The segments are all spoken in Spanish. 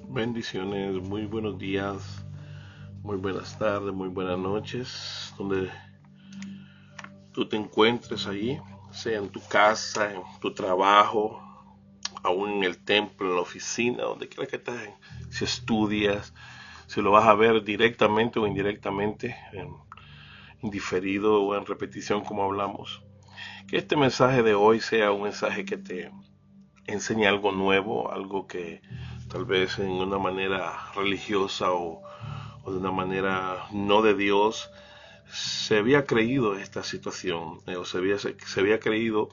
Bendiciones, muy buenos días, muy buenas tardes, muy buenas noches, donde tú te encuentres allí, sea en tu casa, en tu trabajo, aún en el templo, en la oficina, donde quiera que estés, si estudias, si lo vas a ver directamente o indirectamente, en diferido o en repetición como hablamos. Que este mensaje de hoy sea un mensaje que te enseñe algo nuevo, algo que tal vez en una manera religiosa o de una manera no de Dios se había creído esta situación, o se había creído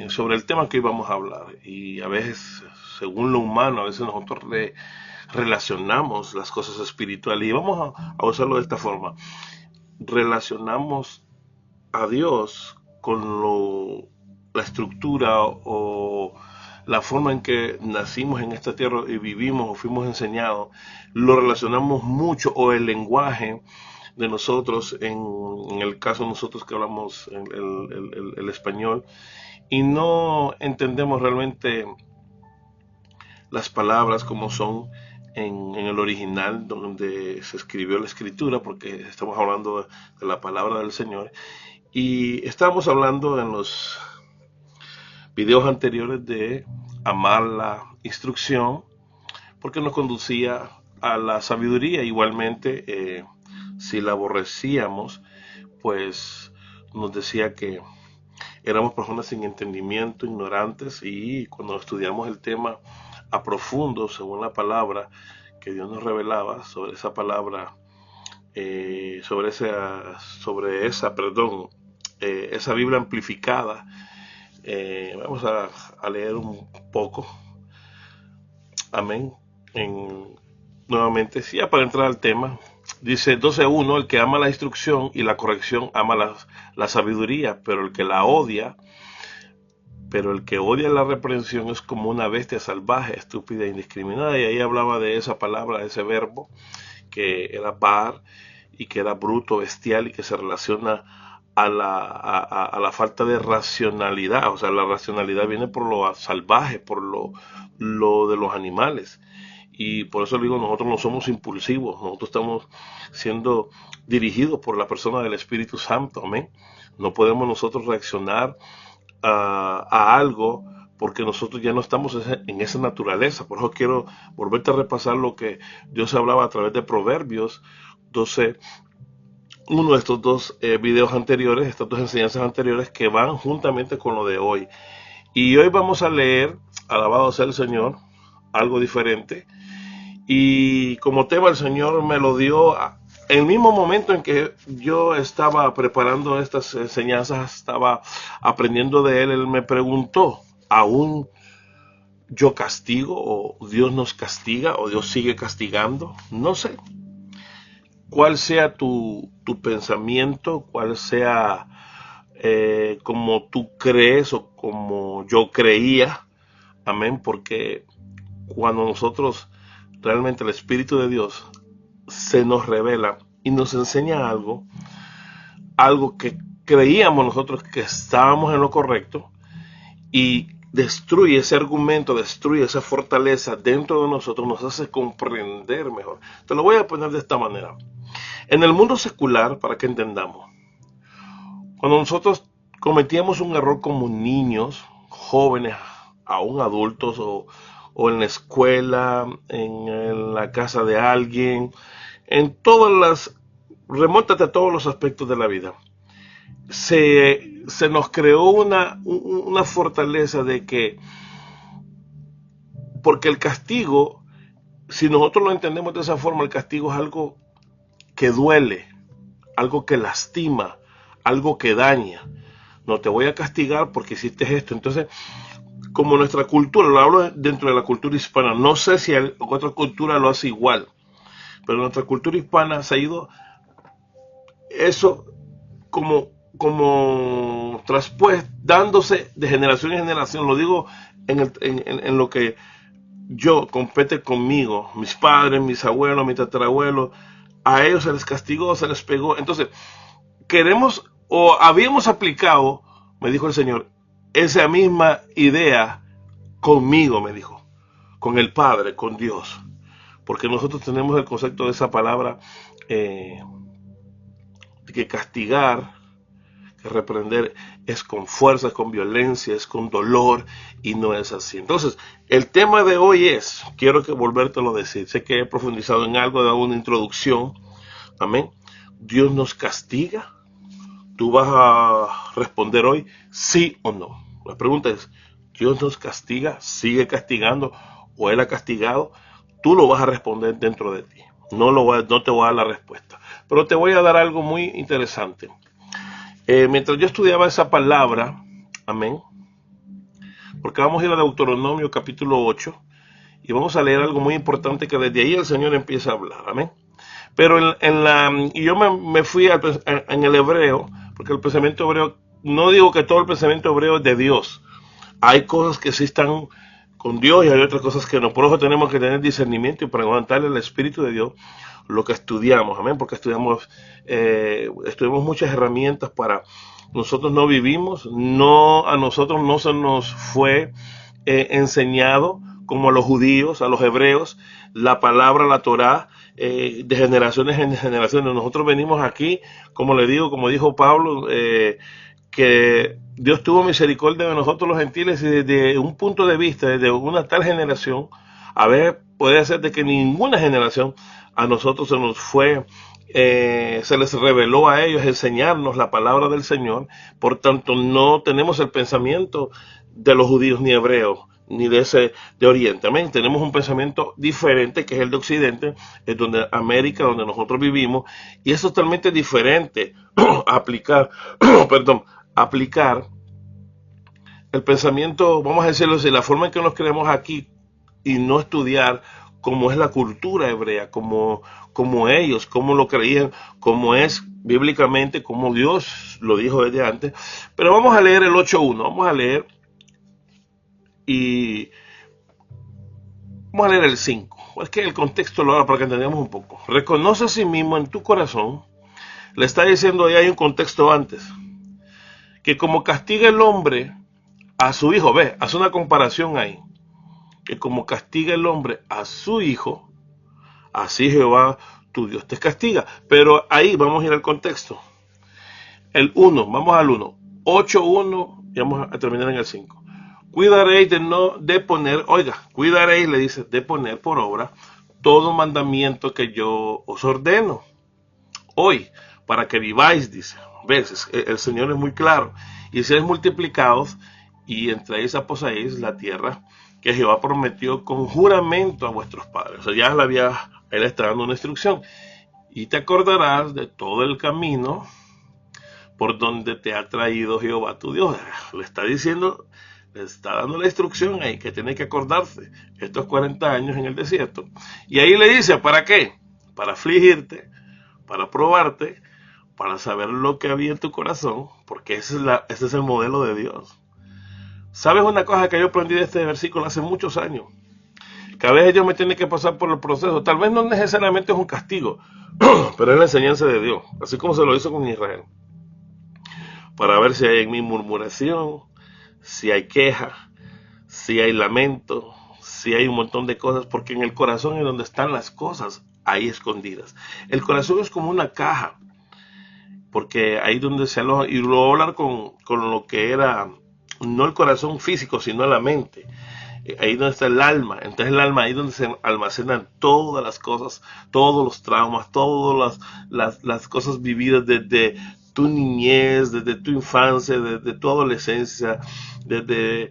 sobre el tema que íbamos a hablar. Y a veces, según lo humano, a veces nosotros relacionamos las cosas espirituales y vamos a usarlo de esta forma. Relacionamos a Dios con la estructura o la forma en que nacimos en esta tierra y vivimos o fuimos enseñados, lo relacionamos mucho, o el lenguaje de nosotros, en el caso de nosotros que hablamos el español, y no entendemos realmente las palabras como son en el original donde se escribió la escritura, porque estamos hablando de la palabra del Señor. Y estábamos hablando en los videos anteriores de amar la instrucción, porque nos conducía a la sabiduría. Igualmente, si la aborrecíamos, pues nos decía que éramos personas sin entendimiento, ignorantes, y cuando estudiamos el tema a profundo, según la palabra que Dios nos revelaba sobre esa palabra, esa Biblia amplificada, vamos a leer un poco, amén, nuevamente, sí, para entrar al tema. Dice 12:1: el que ama la instrucción y la corrección ama la sabiduría, pero el que odia la reprensión es como una bestia salvaje, estúpida e indiscriminada. Y ahí hablaba de esa palabra, de ese verbo, que era bar, y que era bruto, bestial, y que se relaciona a la falta de racionalidad. O sea, la racionalidad viene por lo salvaje, por lo de los animales. Y por eso digo, nosotros no somos impulsivos, nosotros estamos siendo dirigidos por la persona del Espíritu Santo, amén. No podemos nosotros reaccionar a algo porque nosotros ya no estamos en esa naturaleza. Por eso quiero volverte a repasar lo que Dios hablaba a través de Proverbios 12, uno de estos dos videos anteriores, estas dos enseñanzas anteriores que van juntamente con lo de hoy. Y hoy vamos a leer, alabado sea el Señor, algo diferente. Y como tema el Señor me lo dio en el mismo momento en que yo estaba preparando estas enseñanzas, estaba aprendiendo de Él me preguntó: ¿aún yo castigo, o Dios nos castiga, o Dios sigue castigando? No sé cuál sea tu pensamiento, cuál sea como tú crees o como yo creía, amén, porque cuando nosotros realmente el Espíritu de Dios se nos revela y nos enseña algo que creíamos nosotros que estábamos en lo correcto, y destruye ese argumento, destruye esa fortaleza dentro de nosotros, nos hace comprender mejor. Te lo voy a poner de esta manera. En el mundo secular, para que entendamos, cuando nosotros cometíamos un error como niños, jóvenes, aún adultos, o en la escuela, en la casa de alguien, en todas las, remóntate a todos los aspectos de la vida, se nos creó una fortaleza de que, porque el castigo, si nosotros lo entendemos de esa forma, el castigo es algo que duele, algo que lastima, algo que daña. No te voy a castigar porque hiciste esto. Entonces, como nuestra cultura, lo hablo dentro de la cultura hispana, no sé si otra cultura lo hace igual, pero nuestra cultura hispana se ha ido eso como dándose de generación en generación. Lo digo en lo que yo compete conmigo, mis padres, mis abuelos, mis tatarabuelos, a ellos se les castigó, se les pegó. Entonces, queremos, o habíamos aplicado, me dijo el Señor, esa misma idea conmigo, me dijo, con el Padre, con Dios. Porque nosotros tenemos el concepto de esa palabra, de que castigar, que reprender es con fuerza, es con violencia, es con dolor, y no es así. Entonces, el tema de hoy es, quiero que volvértelo a decir, sé que he profundizado en algo, he dado una introducción, amén. Dios nos castiga. Tú vas a responder hoy sí o no. La pregunta es, ¿Dios nos castiga? ¿Sigue castigando? ¿O Él ha castigado? Tú lo vas a responder dentro de ti. No te voy a dar la respuesta. Pero te voy a dar algo muy interesante. Mientras yo estudiaba esa palabra, amén, porque vamos a ir a Deuteronomio capítulo 8 y vamos a leer algo muy importante que desde ahí el Señor empieza a hablar, amén. Pero y yo me fui en el hebreo, porque el pensamiento hebreo, no digo que todo el pensamiento hebreo es de Dios. Hay cosas que sí están con Dios y hay otras cosas que no. Por eso tenemos que tener discernimiento y preguntarle al Espíritu de Dios lo que estudiamos, amén, porque estudiamos muchas herramientas para nosotros no vivimos, a nosotros no se nos fue enseñado como a los judíos, a los hebreos, la palabra, la Torá, de generaciones en generaciones. Nosotros venimos aquí, como le digo, como dijo Pablo, que Dios tuvo misericordia de nosotros los gentiles y desde un punto de vista, desde una tal generación, puede ser de que ninguna generación a nosotros se nos fue, se les reveló a ellos enseñarnos la palabra del Señor. Por tanto, no tenemos el pensamiento de los judíos ni hebreos, ni de Oriente. Amén. Tenemos un pensamiento diferente, que es el de Occidente, es donde América, donde nosotros vivimos, y es totalmente diferente aplicar el pensamiento, vamos a decirlo así, la forma en que nos creemos aquí y no estudiar cómo es la cultura hebrea, como ellos, cómo lo creían, cómo es bíblicamente, como Dios lo dijo desde antes. Pero vamos a leer el 8.1, vamos a leer el 5. Es que el contexto lo haga para que entendamos un poco. Reconoce a sí mismo en tu corazón. Le está diciendo, ahí hay un contexto antes, que como castiga el hombre a su hijo, hace una comparación ahí, que como castiga el hombre a su hijo, así Jehová tu Dios te castiga. Pero ahí vamos a ir al contexto. El 1, vamos al 1, 8.1, y vamos a terminar en el 5. Cuidaréis cuidaréis, le dice, de poner por obra todo mandamiento que yo os ordeno hoy, para que viváis, dice. ¿Ves? El Señor es muy claro. Y seréis multiplicados y entréis a poseéis la tierra que Jehová prometió con juramento a vuestros padres. O sea, ya él está dando una instrucción. Y te acordarás de todo el camino por donde te ha traído Jehová tu Dios. Le está diciendo, le está dando la instrucción ahí, que tiene que acordarse estos 40 años en el desierto. Y ahí le dice, ¿para qué? Para afligirte, para probarte, para saber lo que había en tu corazón, porque ese es el modelo de Dios. ¿Sabes una cosa que yo aprendí de este versículo hace muchos años? Que a veces yo me tiene que pasar por el proceso. Tal vez no necesariamente es un castigo, pero es la enseñanza de Dios, así como se lo hizo con Israel. Para ver si hay en mí murmuración, si hay queja, si hay lamento, si hay un montón de cosas, porque en el corazón es donde están las cosas ahí escondidas. El corazón es como una caja, porque ahí donde se aloja, y lo voy a hablar con lo que era, no el corazón físico, sino la mente. Ahí donde está el alma. Entonces el alma, ahí donde se almacenan todas las cosas, todos los traumas, todas las cosas vividas desde tu niñez, desde tu infancia, desde tu adolescencia, desde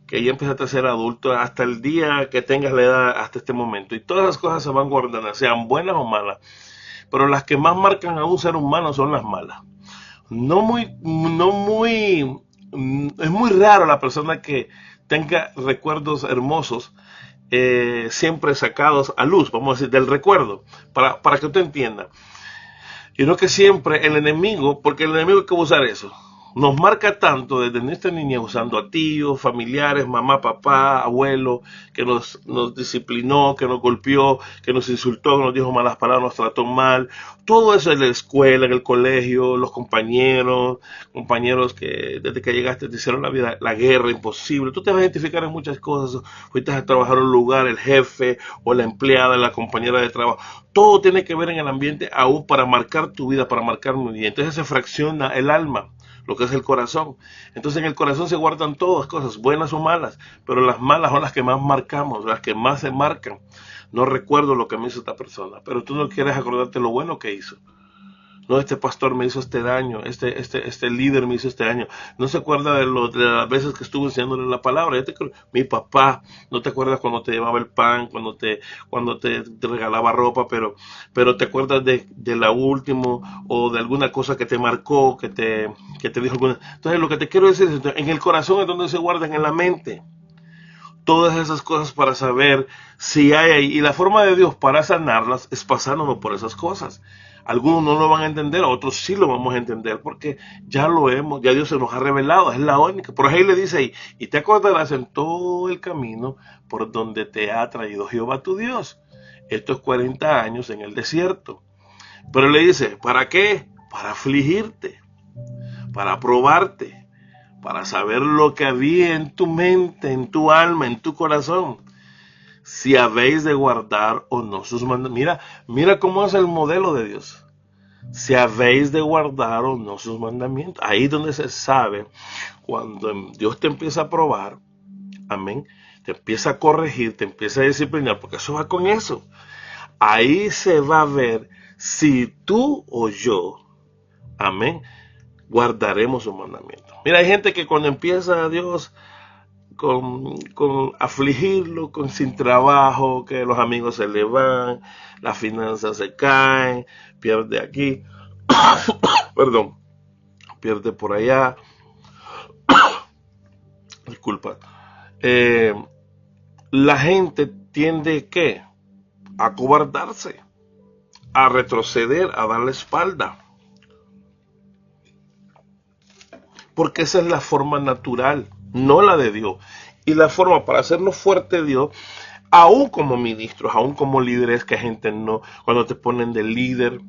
que ya empezaste a ser adulto hasta el día que tengas la edad, hasta este momento. Y todas las cosas se van guardando, sean buenas o malas. Pero las que más marcan a un ser humano son las malas. Es muy raro la persona que tenga recuerdos hermosos, siempre sacados a luz, vamos a decir, del recuerdo, para que usted entienda. Y no que siempre el enemigo, porque el enemigo hay que usar eso, nos marca tanto desde nuestra niñez, usando a tíos, familiares, mamá, papá, abuelo, que nos disciplinó, que nos golpeó, que nos insultó, que nos dijo malas palabras, nos trató mal. Todo eso en la escuela, en el colegio, los compañeros que desde que llegaste te hicieron la vida, la guerra imposible. Tú te vas a identificar en muchas cosas. Fuiste a trabajar en un lugar, el jefe o la empleada, la compañera de trabajo. Todo tiene que ver en el ambiente aún para marcar tu vida, para marcar mi vida. Entonces se fracciona el alma, lo que es el corazón. Entonces en el corazón se guardan todas cosas, buenas o malas, pero las malas son las que más marcamos, las que más se marcan. No recuerdo lo que me hizo esta persona, pero tú no quieres acordarte lo bueno que hizo. No, este pastor me hizo este daño, este líder me hizo este daño. No se acuerda de las veces que estuvo enseñándole la palabra. Mi papá, no te acuerdas cuando te llevaba el pan, cuando te regalaba ropa, pero te acuerdas de la última o de alguna cosa que te marcó, que te dijo alguna. Entonces lo que te quiero decir es, en el corazón es donde se guardan, en la mente, todas esas cosas para saber si hay ahí. Y la forma de Dios para sanarlas es pasándonos por esas cosas. Algunos no lo van a entender, otros sí lo vamos a entender, porque ya ya Dios se nos ha revelado, es la única. Por ahí le dice ahí, y te acordarás en todo el camino por donde te ha traído Jehová tu Dios, estos 40 años en el desierto. Pero le dice, ¿para qué? Para afligirte, para probarte, para saber lo que había en tu mente, en tu alma, en tu corazón, si habéis de guardar o no sus mandamientos. Mira cómo es el modelo de Dios. Si habéis de guardar o no sus mandamientos. Ahí es donde se sabe, cuando Dios te empieza a probar, amén, te empieza a corregir, te empieza a disciplinar, porque eso va con eso. Ahí se va a ver si tú o yo, amén, guardaremos sus mandamientos. Mira, hay gente que cuando empieza a Dios con afligirlo, sin trabajo, que los amigos se le van, las finanzas se caen, pierde aquí, perdón, pierde por allá, disculpa. La gente tiende ¿qué? A cobardarse, a retroceder, a dar la espalda. Porque esa es la forma natural, no la de Dios. Y la forma para hacernos fuerte Dios, aún como ministros, aún como líderes, que gente no, cuando te ponen de líder,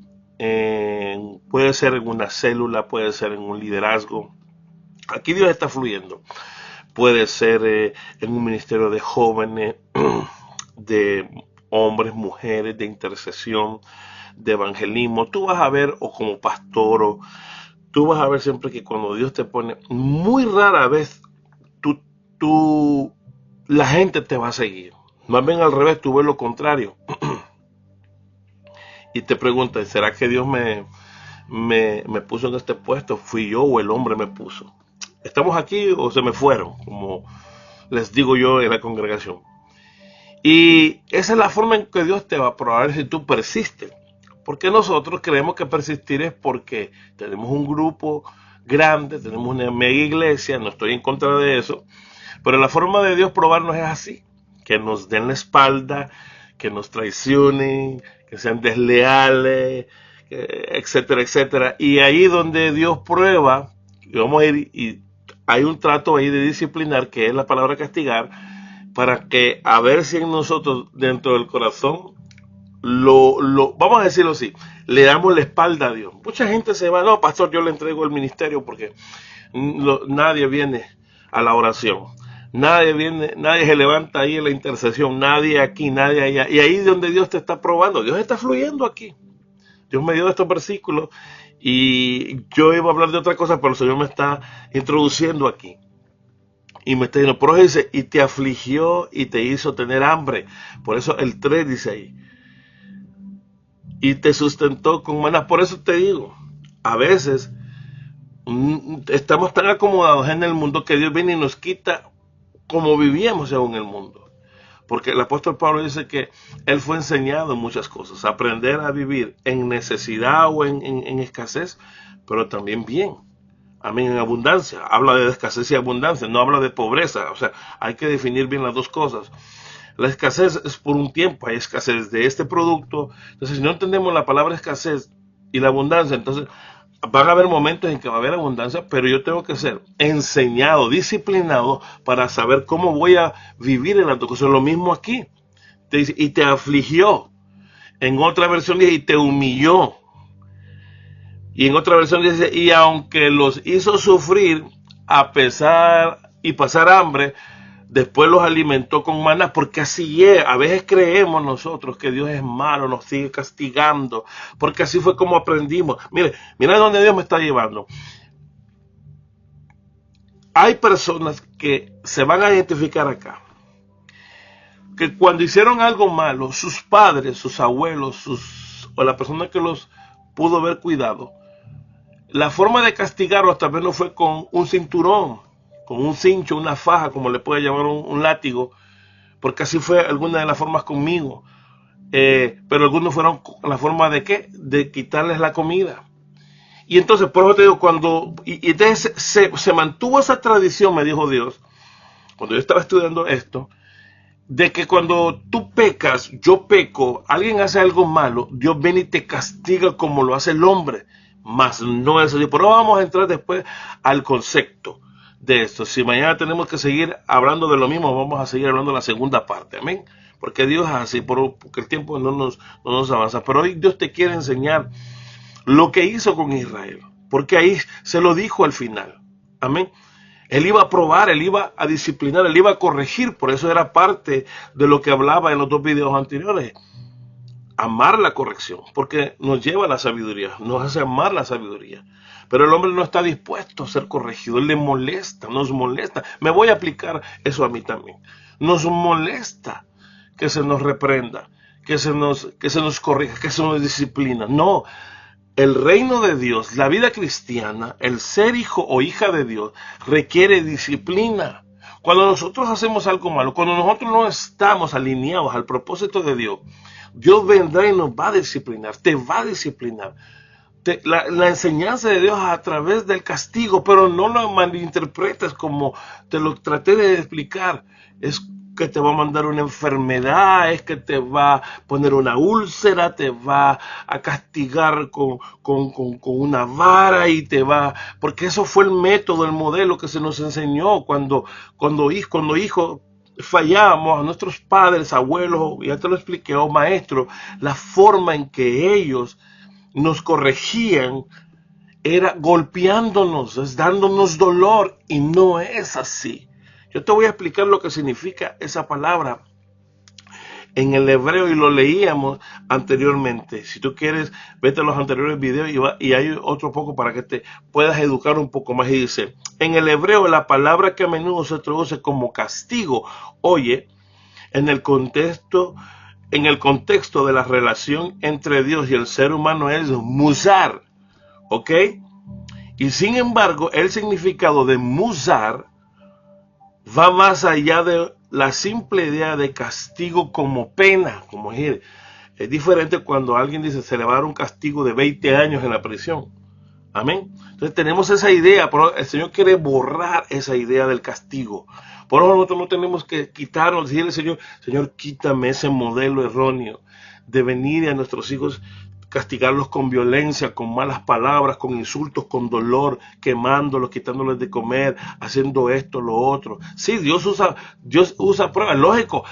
puede ser en una célula, puede ser en un liderazgo. Aquí Dios está fluyendo. Puede ser en un ministerio de jóvenes, de hombres, mujeres, de intercesión, de evangelismo. Tú vas a ver, o como pastor, tú vas a ver siempre que cuando Dios te pone, muy rara vez la gente te va a seguir. Más bien al revés, tú ves lo contrario. Y te preguntas, ¿será que Dios me puso en este puesto? ¿Fui yo o el hombre me puso? ¿Estamos aquí o se me fueron? Como les digo yo en la congregación. Y esa es la forma en que Dios te va a probar si tú persistes. Porque nosotros creemos que persistir es porque tenemos un grupo grande, tenemos una mega iglesia, no estoy en contra de eso, pero la forma de Dios probarnos es así, que nos den la espalda, que nos traicionen, que sean desleales, etcétera, etcétera. Y ahí donde Dios prueba, y vamos a ir, y hay un trato ahí de disciplinar, que es la palabra castigar, para que a ver si en nosotros, dentro del corazón, vamos a decirlo así, le damos la espalda a Dios. Mucha gente se va, no, pastor, yo le entrego el ministerio porque nadie viene a la oración. Nadie se levanta ahí en la intercesión, nadie aquí, nadie allá. Y ahí es donde Dios te está probando. Dios está fluyendo aquí. Dios me dio estos versículos y yo iba a hablar de otra cosa, pero el Señor me está introduciendo aquí. Y me está diciendo, por eso dice, y te afligió y te hizo tener hambre. Por eso el 3 dice ahí. Y te sustentó con maná. Por eso te digo, a veces estamos tan acomodados en el mundo que Dios viene y nos quita como vivíamos aún en el mundo. Porque el apóstol Pablo dice que él fue enseñado en muchas cosas, aprender a vivir en necesidad o en escasez, pero también bien. Amén, en abundancia. Habla de escasez y abundancia, no habla de pobreza. O sea, hay que definir bien las dos cosas. La escasez es por un tiempo, hay escasez de este producto. Entonces, si no entendemos la palabra escasez y la abundancia, entonces van a haber momentos en que va a haber abundancia, pero yo tengo que ser enseñado, disciplinado para saber cómo voy a vivir en la cosas. Lo mismo aquí. Te dice, y te afligió. En otra versión dice, y te humilló. Y en otra versión dice, y aunque los hizo sufrir a pesar y pasar hambre, después los alimentó con maná, porque así es. A veces creemos nosotros que Dios es malo, nos sigue castigando, porque así fue como aprendimos. Mira dónde Dios me está llevando. Hay personas que se van a identificar acá, que cuando hicieron algo malo, sus padres, sus abuelos, o la persona que los pudo haber cuidado, la forma de castigarlos tal vez no fue con un cinturón, con un cincho, una faja, como le puede llamar un látigo, porque así fue alguna de las formas conmigo. Pero algunos fueron la forma de ¿qué? De quitarles la comida. Y entonces, por eso te digo, entonces se mantuvo esa tradición, me dijo Dios, cuando yo estaba estudiando esto, de que cuando tú pecas, yo peco, alguien hace algo malo, Dios viene y te castiga como lo hace el hombre. Mas no es así. Pero vamos a entrar después al concepto de esto. Si mañana tenemos que seguir hablando de lo mismo, vamos a seguir hablando de la segunda parte. Amén. Porque Dios es así, porque el tiempo no nos avanza. Pero hoy Dios te quiere enseñar lo que hizo con Israel. Porque ahí se lo dijo al final. Amén. Él iba a probar, él iba a disciplinar, él iba a corregir. Por eso era parte de lo que hablaba en los dos videos anteriores. Amar la corrección, porque nos lleva a la sabiduría, nos hace amar la sabiduría. Pero el hombre no está dispuesto a ser corregido, él le molesta, nos molesta. Me voy a aplicar eso a mí también. Nos molesta que se nos reprenda, que se nos corrija, que se nos disciplina. No, el reino de Dios, la vida cristiana, el ser hijo o hija de Dios, requiere disciplina. Cuando nosotros hacemos algo malo, cuando nosotros no estamos alineados al propósito de Dios, Dios vendrá y nos va a disciplinar, te va a disciplinar. La enseñanza de Dios a través del castigo, pero no lo malinterpretes como te lo traté de explicar. Es que te va a mandar una enfermedad, es que te va a poner una úlcera, te va a castigar con una vara y te va... Porque eso fue el método, el modelo que se nos enseñó cuando hijos fallábamos a nuestros padres, abuelos, ya te lo expliqué, o maestros, la forma en que ellos nos corregían era golpeándonos, es dándonos dolor, y no es así. Yo te voy a explicar lo que significa esa palabra en el hebreo y lo leíamos anteriormente. Si tú quieres, vete a los anteriores videos y hay otro poco para que te puedas educar un poco más. Y dice, en el hebreo la palabra que a menudo se traduce como castigo, oye, en el contexto de la relación entre Dios y el ser humano es musar, ¿ok? Y sin embargo, el significado de musar va más allá de la simple idea de castigo como pena, como decir, es diferente cuando alguien dice se le va a dar un castigo de 20 años en la prisión. Amén. Entonces tenemos esa idea, pero el Señor quiere borrar esa idea del castigo. Por eso nosotros no tenemos que quitarnos, decirle Señor, quítame ese modelo erróneo de venir a nuestros hijos, castigarlos con violencia, con malas palabras, con insultos, con dolor, quemándolos, quitándoles de comer, haciendo esto, lo otro. Sí, Dios usa pruebas, lógico.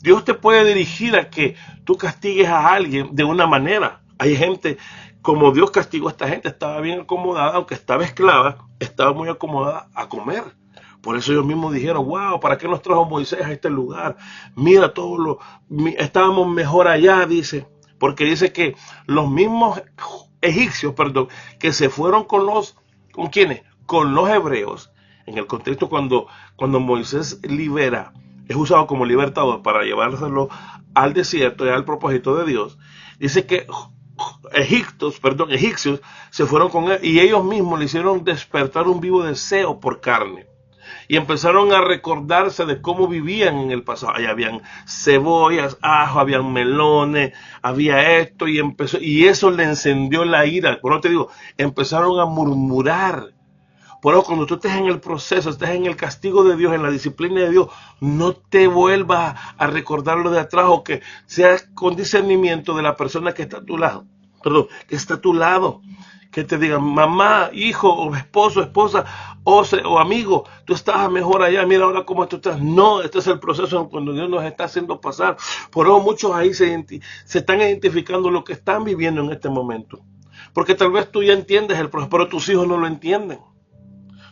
Dios te puede dirigir a que tú castigues a alguien de una manera. Hay gente, como Dios castigó a esta gente, estaba bien acomodada, aunque estaba esclava, estaba muy acomodada a comer. Por eso ellos mismos dijeron, wow, ¿para qué nos trajo Moisés a este lugar? Mira, estábamos mejor allá, dice. Porque dice que los mismos egipcios, que se fueron ¿con quiénes? Con los hebreos. En el contexto cuando Moisés libera, es usado como libertador para llevárselo al desierto y al propósito de Dios. Dice que egipcios se fueron con él y ellos mismos le hicieron despertar un vivo deseo por carne. Y empezaron a recordarse de cómo vivían en el pasado. Ahí habían cebollas, ajo, habían melones, había esto, y eso le encendió la ira. Por eso te digo, empezaron a murmurar. Por eso cuando tú estés en el proceso, estés en el castigo de Dios, en la disciplina de Dios, no te vuelvas a recordar lo de atrás, o que seas con discernimiento de la persona que está a tu lado. que te digan, mamá, hijo, o esposo, esposa, o amigo, tú estabas mejor allá, mira ahora cómo tú estás. No, este es el proceso cuando Dios nos está haciendo pasar. Por eso muchos ahí se están identificando lo que están viviendo en este momento. Porque tal vez tú ya entiendes el proceso, pero tus hijos no lo entienden.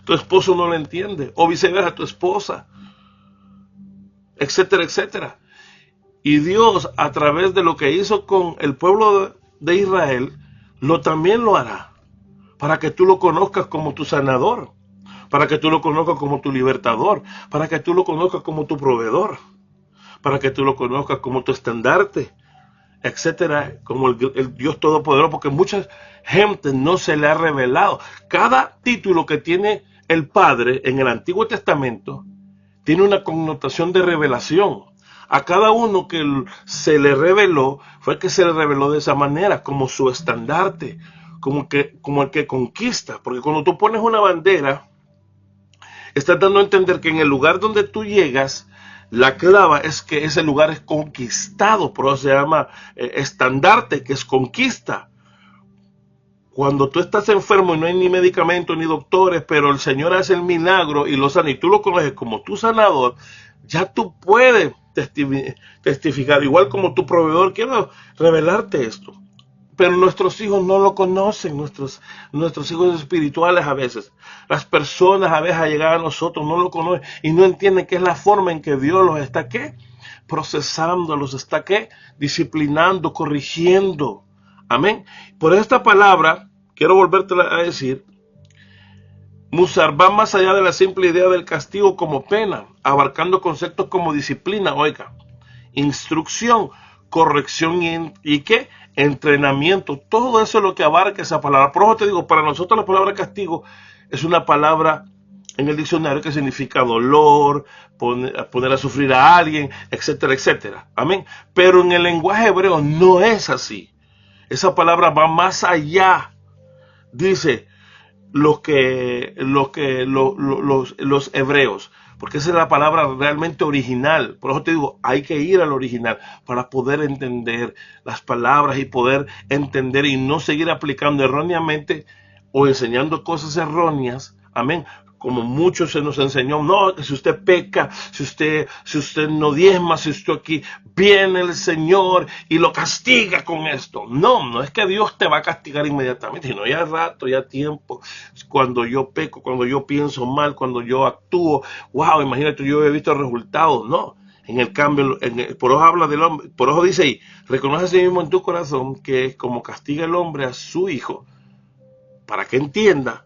Tu esposo no lo entiende, o viceversa, tu esposa, etcétera, etcétera. Y Dios, a través de lo que hizo con el pueblo de Israel, también lo hará, para que tú lo conozcas como tu sanador, para que tú lo conozcas como tu libertador, para que tú lo conozcas como tu proveedor, para que tú lo conozcas como tu estandarte, etcétera, como el Dios Todopoderoso, porque mucha gente no se le ha revelado. Cada título que tiene el Padre en el Antiguo Testamento tiene una connotación de revelación. A cada uno que se le reveló, fue que se le reveló de esa manera, como su estandarte, como el que conquista. Porque cuando tú pones una bandera, estás dando a entender que en el lugar donde tú llegas, la clave es que ese lugar es conquistado, por eso se llama estandarte, que es conquista. Cuando tú estás enfermo y no hay ni medicamentos ni doctores, pero el Señor hace el milagro y lo sana, y tú lo conoces como tu sanador, ya tú puedes testificar, igual como tu proveedor. Quiero revelarte esto. Pero nuestros hijos no lo conocen, nuestros hijos espirituales a veces. Las personas a veces a llegar a nosotros no lo conocen y no entienden que es la forma en que Dios los está, ¿qué? Procesando, los está, ¿qué? Disciplinando, corrigiendo. Amén. Por esta palabra, quiero volverte a decir, Musar va más allá de la simple idea del castigo como pena, abarcando conceptos como disciplina, oiga, instrucción, corrección y ¿qué? Entrenamiento. Todo eso es lo que abarca esa palabra. Por eso te digo, para nosotros la palabra castigo es una palabra en el diccionario que significa dolor, poner a sufrir a alguien, etcétera, etcétera. Amén. Pero en el lenguaje hebreo no es así. Esa palabra va más allá. Dice los hebreos, porque esa es la palabra realmente original. Por eso te digo, hay que ir al original para poder entender las palabras y poder entender y no seguir aplicando erróneamente o enseñando cosas erróneas. Amén. Como muchos se nos enseñó, no, que si usted peca, si usted no diezma, si usted aquí, viene el Señor y lo castiga con esto. No es que Dios te va a castigar inmediatamente, sino ya rato, ya tiempo, cuando yo peco, cuando yo pienso mal, cuando yo actúo, wow, imagínate, yo he visto resultados, no. En el cambio, por eso habla del hombre, por eso dice ahí, reconoce a sí mismo en tu corazón que es como castiga el hombre a su hijo, para que entienda.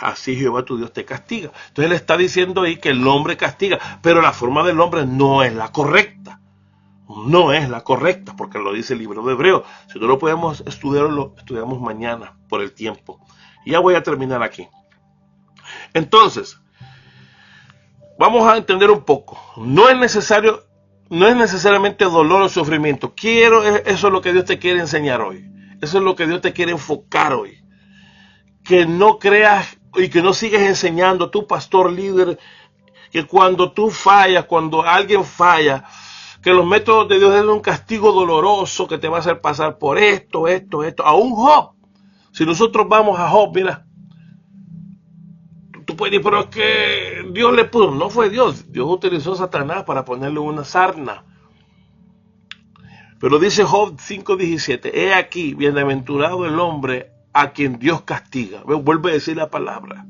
Así Jehová tu Dios te castiga. Entonces él está diciendo ahí que el hombre castiga, pero la forma del hombre no es la correcta. No es la correcta, porque lo dice el libro de Hebreos. Si no lo podemos estudiar, lo estudiamos mañana por el tiempo. Y ya voy a terminar aquí. Entonces, vamos a entender un poco. No es necesariamente dolor o sufrimiento. Eso es lo que Dios te quiere enseñar hoy. Eso es lo que Dios te quiere enfocar hoy. Que no creas y que no sigues enseñando, tu pastor líder, que cuando tú fallas, cuando alguien falla, que los métodos de Dios es un castigo doloroso que te va a hacer pasar por esto. Aún Job, si nosotros vamos a Job, mira, tú puedes decir, pero es que Dios le puso, no fue Dios utilizó a Satanás para ponerle una sarna. Pero dice Job 5:17, he aquí, bienaventurado el hombre a quien Dios castiga. Vuelve a decir la palabra.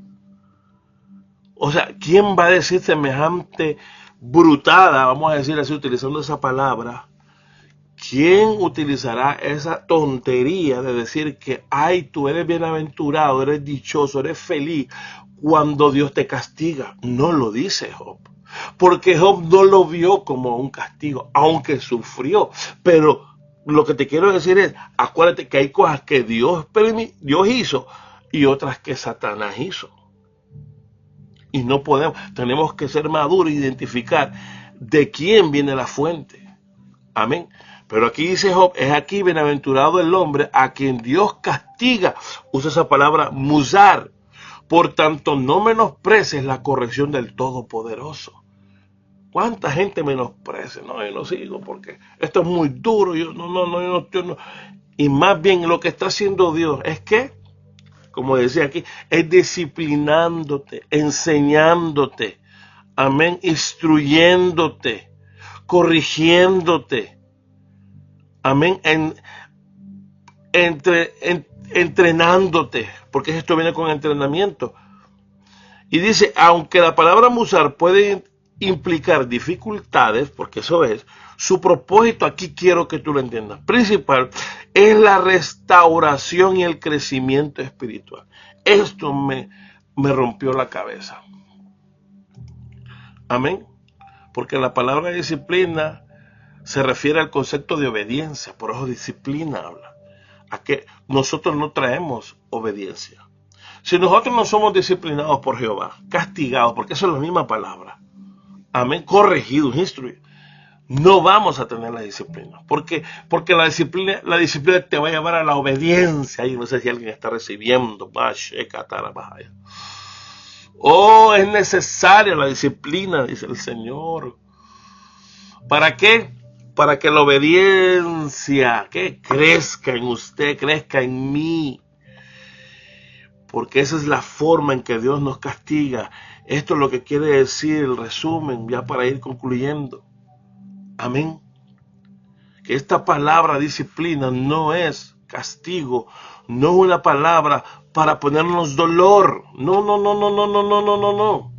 O sea, ¿quién va a decir semejante brutada, vamos a decir así, utilizando esa palabra? ¿Quién utilizará esa tontería de decir que, ay, tú eres bienaventurado, eres dichoso, eres feliz cuando Dios te castiga? No lo dice Job. Porque Job no lo vio como un castigo, aunque sufrió. Pero lo que te quiero decir es, acuérdate que hay cosas que Dios hizo y otras que Satanás hizo. Y no podemos, tenemos que ser maduros e identificar de quién viene la fuente. Amén. Pero aquí dice Job, es aquí bienaventurado el hombre a quien Dios castiga. Usa esa palabra musar. Por tanto, no menosprecies la corrección del Todopoderoso. ¿Cuánta gente menosprecia? No, yo no sigo porque esto es muy duro. Yo no. Y más bien lo que está haciendo Dios es que como decía aquí, es disciplinándote, enseñándote, amén, instruyéndote, corrigiéndote, amén, entrenándote, porque esto viene con entrenamiento. Y dice, aunque la palabra musar puede implicar dificultades, porque eso es, su propósito, aquí quiero que tú lo entiendas, principal, es la restauración y el crecimiento espiritual. Esto me rompió la cabeza. Amén. Porque la palabra disciplina se refiere al concepto de obediencia, por eso disciplina habla. A que nosotros no traemos obediencia. Si nosotros no somos disciplinados por Jehová, castigados, porque eso es la misma palabra, amén, corregidos, instruidos, no vamos a tener la disciplina. Porque la disciplina te va a llevar a la obediencia. Y no sé si alguien está recibiendo. Oh, es necesaria la disciplina, dice el Señor. ¿Para qué? Para que la obediencia que crezca en usted, crezca en mí. Porque esa es la forma en que Dios nos castiga. Esto es lo que quiere decir el resumen, ya para ir concluyendo. Amén. Que esta palabra disciplina no es castigo, no es una palabra para ponernos dolor. No.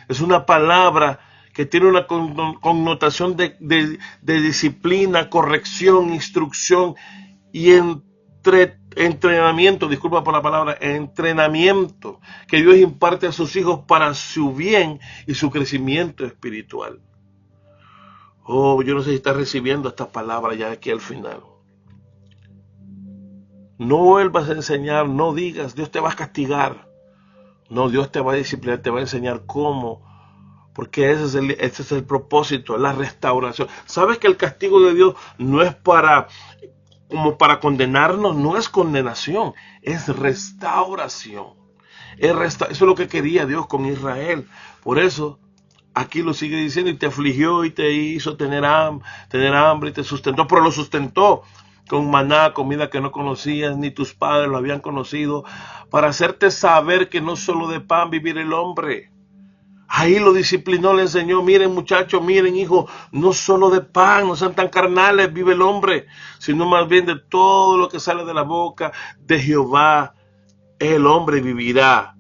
Es una palabra que tiene una connotación de disciplina, corrección, instrucción y entrenamiento, disculpa por la palabra, entrenamiento que Dios imparte a sus hijos para su bien y su crecimiento espiritual. Oh, yo no sé si estás recibiendo esta palabra ya aquí al final. No vuelvas a enseñar, no digas, Dios te va a castigar. No, Dios te va a disciplinar, te va a enseñar cómo. Porque ese es el propósito, la restauración. ¿Sabes que el castigo de Dios no es como para condenarnos? No es condenación, es restauración. Eso es lo que quería Dios con Israel. Por eso, aquí lo sigue diciendo, y te afligió y te hizo tener hambre y te sustentó, pero lo sustentó con maná, comida que no conocías, ni tus padres lo habían conocido, para hacerte saber que no solo de pan vivir el hombre. Ahí lo disciplinó, le enseñó, miren muchachos, miren hijos, no solo de pan, no sean tan carnales, vive el hombre, sino más bien de todo lo que sale de la boca de Jehová, el hombre vivirá.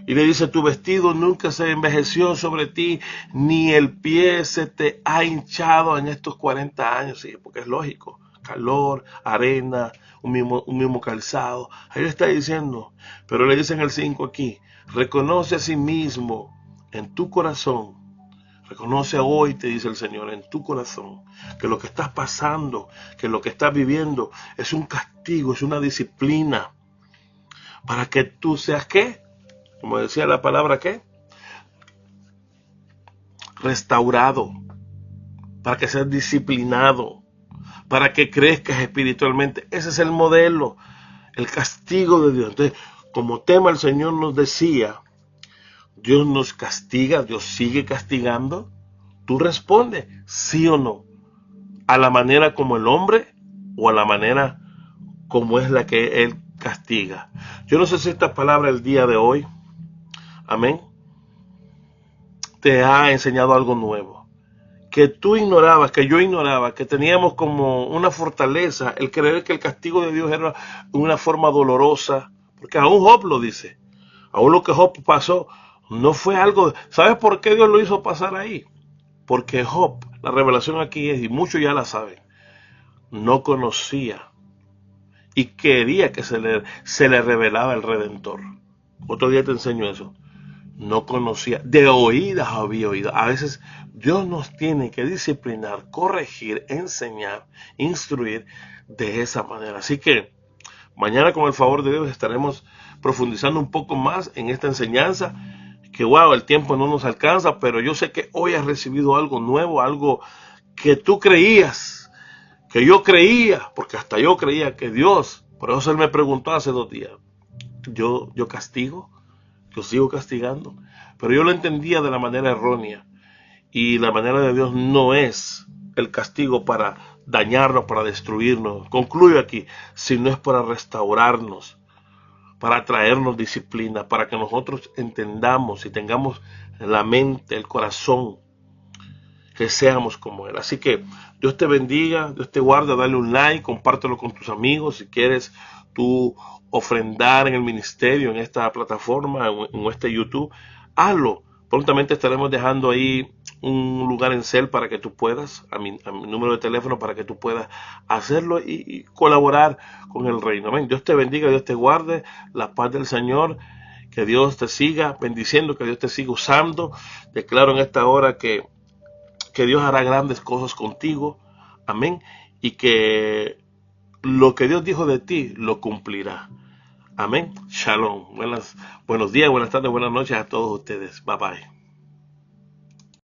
Y le dice, tu vestido nunca se envejeció sobre ti, ni el pie se te ha hinchado en estos 40 años, sí, porque es lógico, calor, arena, un mismo calzado. Ahí le está diciendo, pero le dice en el 5 aquí, reconoce a sí mismo en tu corazón, reconoce hoy, te dice el Señor, en tu corazón, que lo que estás pasando, que lo que estás viviendo es un castigo, es una disciplina, para que tú seas, ¿qué? Como decía la palabra, ¿qué? Restaurado, para que seas disciplinado, para que crezcas espiritualmente. Ese es el modelo, el castigo de Dios. Entonces, como tema el Señor nos decía, Dios nos castiga, Dios sigue castigando. Tú respondes, sí o no, a la manera como el hombre o a la manera como es la que Él castiga. Yo no sé si esta palabra el día de hoy, amén, te ha enseñado algo nuevo. Que tú ignorabas, que yo ignoraba, que teníamos como una fortaleza, el creer que el castigo de Dios era una forma dolorosa. Porque aún Job lo dice. Aún lo que Job pasó no fue algo. ¿Sabes por qué Dios lo hizo pasar ahí? Porque Job, la revelación aquí es, y muchos ya la saben, no conocía y quería que se le revelara el Redentor. Otro día te enseño eso. No conocía, de oídas había oído. A veces Dios nos tiene que disciplinar, corregir, enseñar, instruir de esa manera. Así que mañana, con el favor de Dios, estaremos profundizando un poco más en esta enseñanza. Que wow, el tiempo no nos alcanza, pero yo sé que hoy has recibido algo nuevo, algo que tú creías, que yo creía, porque hasta yo creía que Dios, por eso Él me preguntó hace 2 días, yo castigo, yo sigo castigando, pero yo lo entendía de la manera errónea, y la manera de Dios no es el castigo para dañarnos, para destruirnos, concluyo aquí, sino es para restaurarnos, para traernos disciplina, para que nosotros entendamos y tengamos la mente, el corazón, que seamos como Él. Así que Dios te bendiga, Dios te guarde, dale un like, compártelo con tus amigos. Si quieres tú ofrendar en el ministerio, en esta plataforma, en este YouTube, hazlo. Prontamente estaremos dejando ahí un lugar en Cel para que tú puedas, a mi número de teléfono para que tú puedas hacerlo y colaborar con el reino. Amén. Dios te bendiga, Dios te guarde, la paz del Señor, que Dios te siga bendiciendo, que Dios te siga usando. Declaro en esta hora que Dios hará grandes cosas contigo, amén, y que lo que Dios dijo de ti lo cumplirá, amén. Shalom. Buenos días, buenas tardes, buenas noches a todos ustedes. Bye bye.